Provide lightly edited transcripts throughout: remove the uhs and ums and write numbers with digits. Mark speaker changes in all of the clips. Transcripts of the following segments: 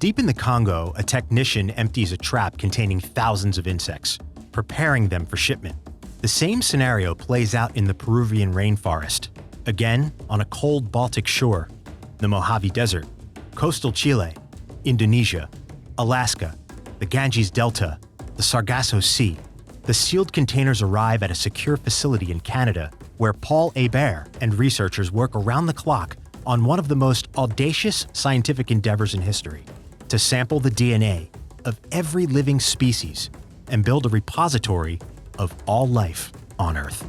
Speaker 1: Deep in the Congo, a technician empties a trap containing thousands of insects, preparing them for shipment. The same scenario plays out in the Peruvian rainforest, again on a cold Baltic shore, the Mojave Desert, coastal Chile, Indonesia, Alaska, the Ganges Delta, the Sargasso Sea. The sealed containers arrive at a secure facility in Canada where Paul Hebert and researchers work around the clock on one of the most audacious scientific endeavors in history: to sample the DNA of every living species and build a repository of all life on Earth.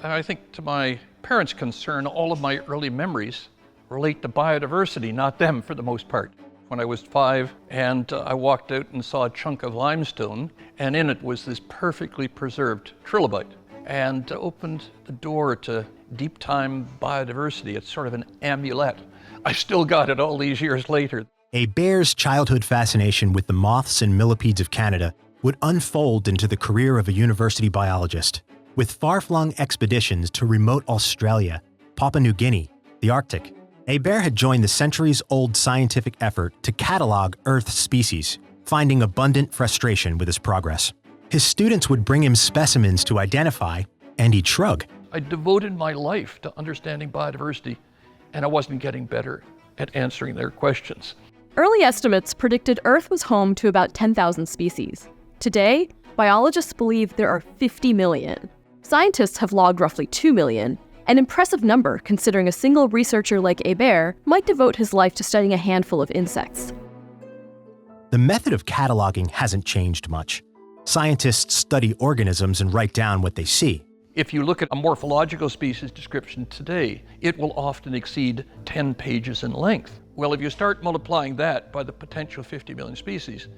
Speaker 2: I think, to my parents' concern, all of my early memories relate to biodiversity, not them for the most part. When I was 5 and I walked out and saw a chunk of limestone, and in it was this perfectly preserved trilobite, and opened the door to deep time biodiversity. It's sort of an amulet. I still got it all these years later.
Speaker 1: Hebert's childhood fascination with the moths and millipedes of Canada would unfold into the career of a university biologist. With far-flung expeditions to remote Australia, Papua New Guinea, the Arctic, Hebert had joined the centuries-old scientific effort to catalog Earth's species, finding abundant frustration with his progress. His students would bring him specimens to identify, and he'd shrug.
Speaker 2: I devoted my life to understanding biodiversity, and I wasn't getting better at answering their questions.
Speaker 3: Early estimates predicted Earth was home to about 10,000 species. Today, biologists believe there are 50 million. Scientists have logged roughly 2 million, an impressive number considering a single researcher like Hebert might devote his life to studying a handful of insects.
Speaker 1: The method of cataloging hasn't changed much. Scientists study organisms and write down what they see.
Speaker 2: If you look at a morphological species description today, it will often exceed 10 pages in length. Well, if you start multiplying that by the potential 50 million species,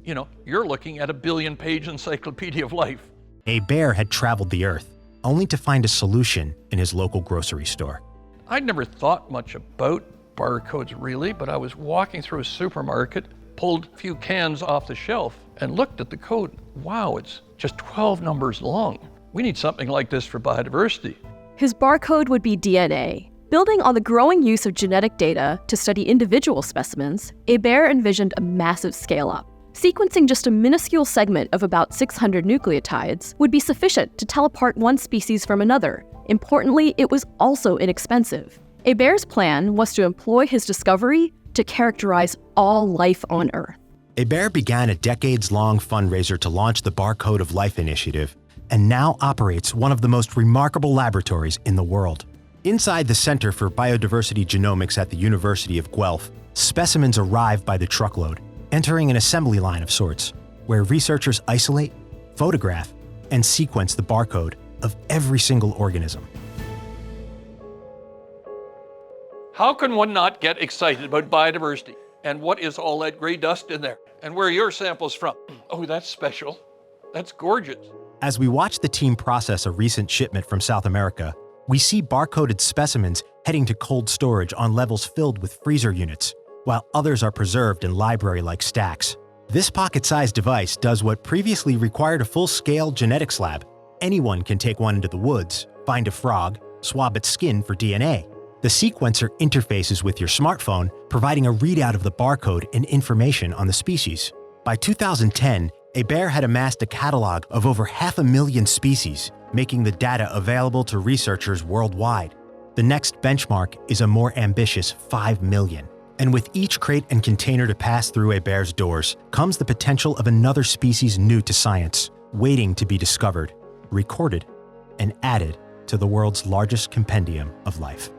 Speaker 2: you're looking at a billion-page encyclopedia of life.
Speaker 1: Hebert had traveled the Earth, only to find a solution in his local grocery store.
Speaker 2: I'd never thought much about barcodes really, but I was walking through a supermarket, pulled a few cans off the shelf, and looked at the code. Wow, it's just 12 numbers long. We need something like this for biodiversity.
Speaker 3: His barcode would be DNA. Building on the growing use of genetic data to study individual specimens, Hebert envisioned a massive scale-up. Sequencing just a minuscule segment of about 600 nucleotides would be sufficient to tell apart one species from another. Importantly, it was also inexpensive. Hebert's plan was to employ his discovery to characterize all life on Earth.
Speaker 1: Hebert began a decades-long fundraiser to launch the Barcode of Life initiative, and now operates one of the most remarkable laboratories in the world. Inside the Center for Biodiversity Genomics at the University of Guelph, specimens arrive by the truckload, entering an assembly line of sorts, where researchers isolate, photograph, and sequence the barcode of every single organism.
Speaker 2: How can one not get excited about biodiversity? And what is all that gray dust in there? And where are your samples from? Oh, that's special. That's gorgeous.
Speaker 1: As we watch the team process a recent shipment from South America, we see barcoded specimens heading to cold storage on levels filled with freezer units, while others are preserved in library-like stacks. This pocket-sized device does what previously required a full-scale genetics lab. Anyone can take one into the woods, find a frog, swab its skin for DNA. The sequencer interfaces with your smartphone, providing a readout of the barcode and information on the species. By 2010, Hebert had amassed a catalog of over 500,000 species, making the data available to researchers worldwide. The next benchmark is a more ambitious 5 million. And with each crate and container to pass through Hebert's doors comes the potential of another species new to science, waiting to be discovered, recorded, and added to the world's largest compendium of life.